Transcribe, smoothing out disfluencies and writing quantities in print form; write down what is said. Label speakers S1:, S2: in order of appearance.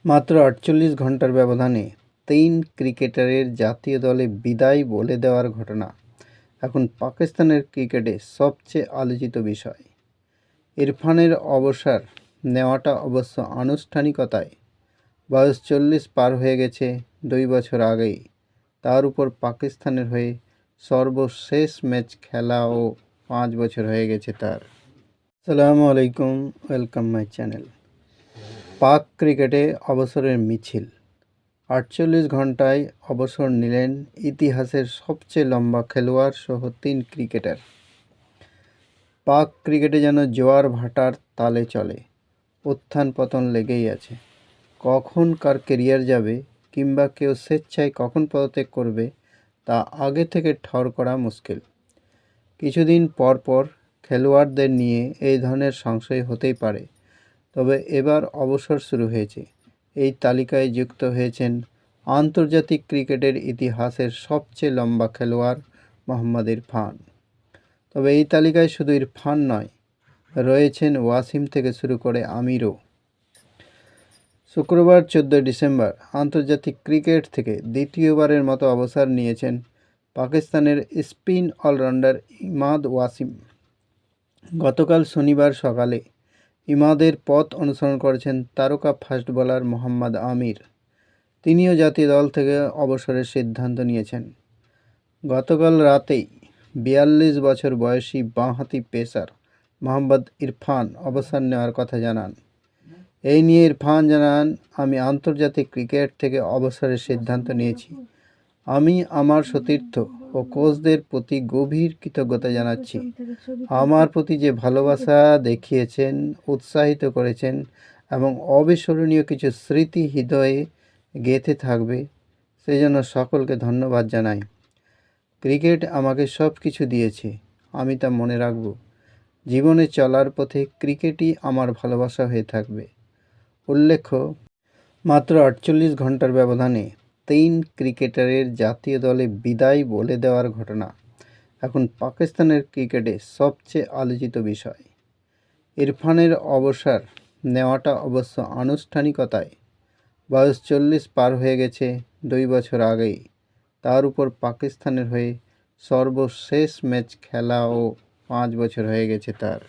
S1: মাত্র ৪৮ ঘণ্টার ব্যবধানে ৩ ক্রিকেটারের জাতীয় দলে বিদায় বলে দেওয়ার ঘটনা এখন পাকিস্তানের ক্রিকেটে সবচেয়ে আলোচিত বিষয়। ইরফানের অবসর নেওয়াটা অবশ্য আনুষ্ঠানিকতায় বয়স ৪০ পার হয়ে গেছে ২ বছর আগেই। তার উপর পাকিস্তানের হয়ে সর্বশেষ ম্যাচ খেলাও ৫ বছর হয়ে গেছে তার। আসসালামু আলাইকুম, ওয়েলকাম মাই চ্যানেল। পাক ক্রিকেটে অবসরের মিছিল। ৪৮ ঘণ্টায় অবসর নিলেন ইতিহাসের সবচেয়ে লম্বা খেলোয়াড় সহ ৩ ক্রিকেটার। পাক ক্রিকেটে যেন জোয়ার ভাটার তালে চলে, উত্থান পতন লেগেই আছে। কখন কার কেরিয়ার যাবে কিংবা কেউ স্বেচ্ছায় কখন পদত্যাগ করবে তা আগে থেকে ঠর করা মুশকিল। কিছুদিন পর পর খেলোয়াড়দের নিয়ে এই ধরনের সংশয় হতেই পারে, তবে এবার অবসর শুরু হয়েছে। এই তালিকায় যুক্ত হয়েছেন আন্তর্জাতিক ক্রিকেটের ইতিহাসের সবচেয়ে লম্বা খেলোয়াড় মোহাম্মদ ইরফান। তবে এই তালিকায় শুধু ইরফান নয়, রয়েছেন ওয়াসিম থেকে শুরু করে আমিরও। শুক্রবার ১৪ ডিসেম্বর আন্তর্জাতিক ক্রিকেট থেকে দ্বিতীয়বারের মতো অবসর নিয়েছেন পাকিস্তানের স্পিন অলরাউন্ডার ইমাদ ওয়াসিম। গতকাল শনিবার সকালে ইমাদের পথ অনুসরণ করেছেন তারকা ফাস্ট বোলার মোহাম্মদ আমির। তিনিও জাতীয় দল থেকে অবসরের সিদ্ধান্ত নিয়েছেন। গতকাল রাতেই ৪২ বছর বয়সী বাঁহাতি পেসার মোহাম্মদ ইরফান অবসর নেওয়ার কথা জানান। এই নিয়ে ইরফান জানান, আমি আন্তর্জাতিক ক্রিকেট থেকে অবসরের সিদ্ধান্ত নিয়েছি। আমি আমার সতীর্থ ও কোচদের প্রতি গভীর কৃতজ্ঞতা জানাচ্ছি। আমার প্রতি যে ভালোবাসা দেখিয়েছেন, উৎসাহিত করেছেন এবং অবিস্মরণীয় কিছু স্মৃতি হৃদয়ে গেঁথে থাকবে, সেজন্য সকলকে ধন্যবাদ জানাই। ক্রিকেট আমাকে সব কিছু দিয়েছে, আমি তা মনে রাখব। জীবনে চলার পথে ক্রিকেটই আমার ভালোবাসা হয়ে থাকবে। উল্লেখ্য, মাত্র ৪৮ ঘণ্টার ব্যবধানে ৩ ক্রিকেটারের জাতীয় দলে বিদায় বলে দেওয়ার ঘটনা এখন পাকিস্তানের ক্রিকেটে সবচেয়ে আলোচিত বিষয়। ইরফানের অবসর নেওয়াটা অবশ্য আনুষ্ঠানিকতায় বয়স ৪০ পার হয়ে গেছে ২ বছর আগেই। তার উপর পাকিস্তানের হয়ে সর্বশেষ ম্যাচ খেলাও ৫ বছর হয়ে গেছে তার।